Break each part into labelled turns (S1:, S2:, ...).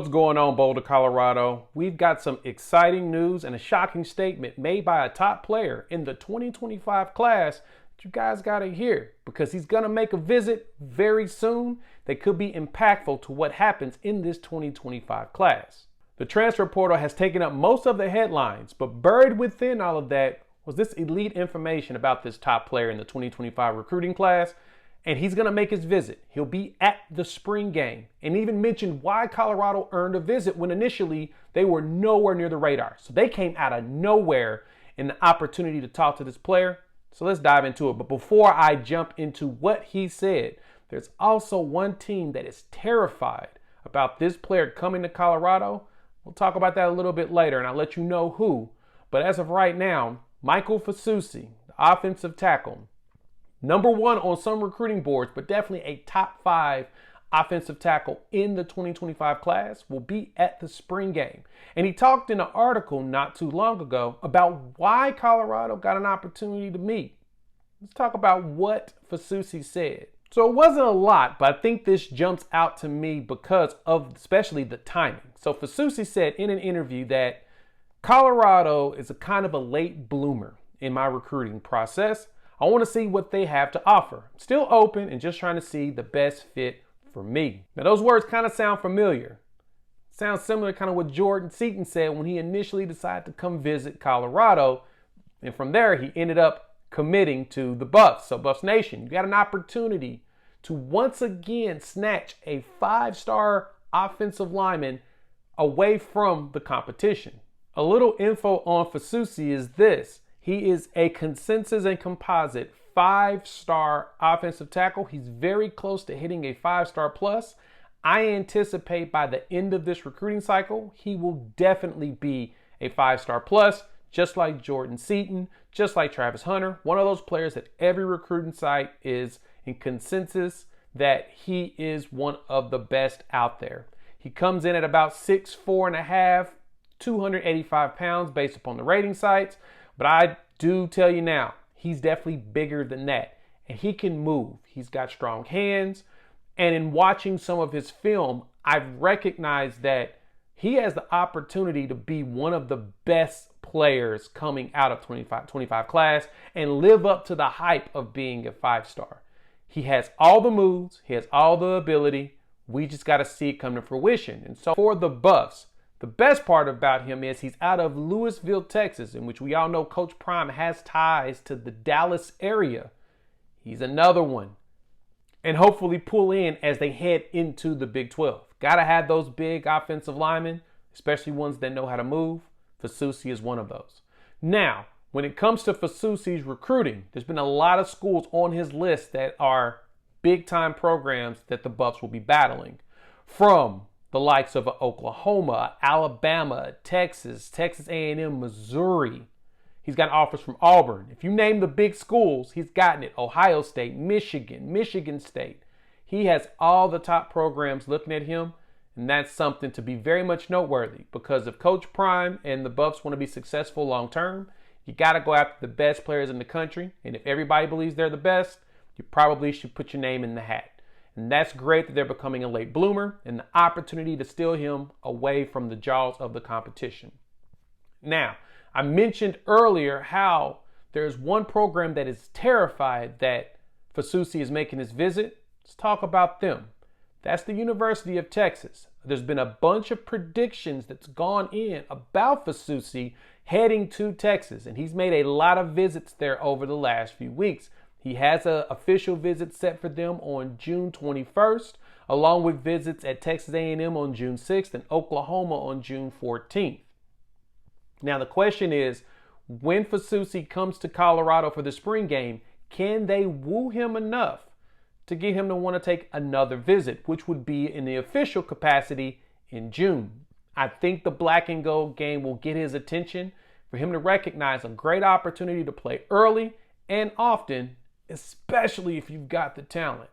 S1: What's going on, Boulder, Colorado? We've got some exciting news and a shocking statement made by a top player in the 2025 class that you guys got to hear, because he's going to make a visit very soon that could be impactful to what happens in this 2025 class. The transfer portal has taken up most of the headlines, but buried within all of that was this elite information about this top player in the 2025 recruiting class. And he's going to make his visit. He'll be at the spring game, and even mentioned why Colorado earned a visit when initially they were nowhere near the radar. So they came out of nowhere in the opportunity to talk to this player. So let's dive into it. But before I jump into what he said, there's also one team that is terrified about this player coming to Colorado. We'll talk about that a little bit later, and I'll let you know who. But as of right now, Michael Fasusi, the offensive tackle, number one on some recruiting boards, but definitely a top 5 offensive tackle in the 2025 class, will be at the spring game. And he talked in an article not too long ago about why Colorado got an opportunity to meet. Let's talk about what Fasusi said. So it wasn't a lot, but I think this jumps out to me because of especially the timing. So Fasusi said in an interview that Colorado is a kind of a late bloomer in my recruiting process. I want to see what they have to offer. I'm still open and just trying to see the best fit for me. Now, those words kind of sound familiar. Sounds similar to kind of what Jordan Seaton said when he initially decided to come visit Colorado. And from there, he ended up committing to the Buffs. So Buffs Nation, you got an opportunity to once again snatch a 5-star offensive lineman away from the competition. A little info on Fasusi is this. He is a consensus and composite 5-star offensive tackle. He's very close to hitting a 5-star plus. I anticipate by the end of this recruiting cycle, he will definitely be a 5-star plus, just like Jordan Seaton, just like Travis Hunter. One of those players that every recruiting site is in consensus that he is one of the best out there. He comes in at about 6'4.5", 285 pounds based upon the rating sites. But I do tell you now, he's definitely bigger than that. And he can move. He's got strong hands. And in watching some of his film, I've recognized that he has the opportunity to be one of the best players coming out of 25 class and live up to the hype of being a 5-star. He has all the moves. He has all the ability. We just got to see it come to fruition. And so for the Buffs, the best part about him is he's out of Lewisville, Texas, in which we all know Coach Prime has ties to the Dallas area. He's another one. And hopefully pull in as they head into the Big 12. Got to have those big offensive linemen, especially ones that know how to move. Fasusi is one of those. Now, when it comes to Fasusi's recruiting, there's been a lot of schools on his list that are big-time programs that the Buffs will be battling. From the likes of Oklahoma, Alabama, Texas A&M, Missouri. He's got offers from Auburn. If you name the big schools, he's gotten it. Ohio State, Michigan State. He has all the top programs looking at him, and that's something to be very much noteworthy, because if Coach Prime and the Buffs want to be successful long term, you got to go after the best players in the country. And if everybody believes they're the best, you probably should put your name in the hat. And that's great that they're becoming a late bloomer and the opportunity to steal him away from the jaws of the competition. Now, I mentioned earlier how there's one program that is terrified that Fasusi is making his visit. Let's talk about them. That's the University of Texas. There's been a bunch of predictions that's gone in about Fasusi heading to Texas, and he's made a lot of visits there over the last few weeks. He has an official visit set for them on June 21st, along with visits at Texas A&M on June 6th and Oklahoma on June 14th. Now, the question is, when Fasusi comes to Colorado for the spring game, can they woo him enough to get him to want to take another visit, which would be in the official capacity in June? I think the black and gold game will get his attention for him to recognize a great opportunity to play early and often, especially if you've got the talent.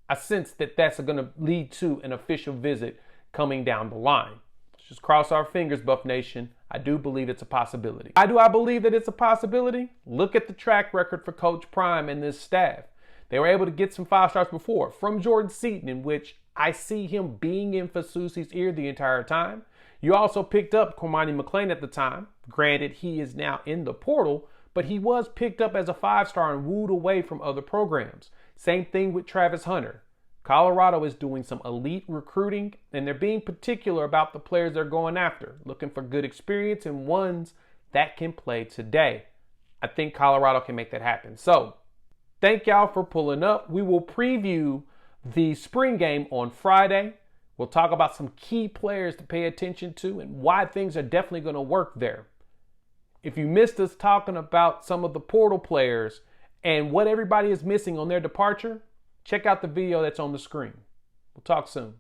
S1: I sense that that's going to lead to an official visit coming down the line. Let's just cross our fingers, Buff Nation. I do believe it's a possibility. Why do I believe that it's a possibility? Look at the track record for Coach Prime and this staff. They were able to get some 5 stars before from Jordan Seaton, in which I see him being in Fasusi's ear the entire time. You also picked up Cormani McClain at the time. Granted, he is now in the portal, but he was picked up as a 5-star and wooed away from other programs. Same thing with Travis Hunter. Colorado is doing some elite recruiting, and they're being particular about the players they're going after, looking for good experience and ones that can play today. I think Colorado can make that happen. So, thank y'all for pulling up. We will preview the spring game on Friday. We'll talk about some key players to pay attention to and why things are definitely going to work there. If you missed us talking about some of the portal players and what everybody is missing on their departure, check out the video that's on the screen. We'll talk soon.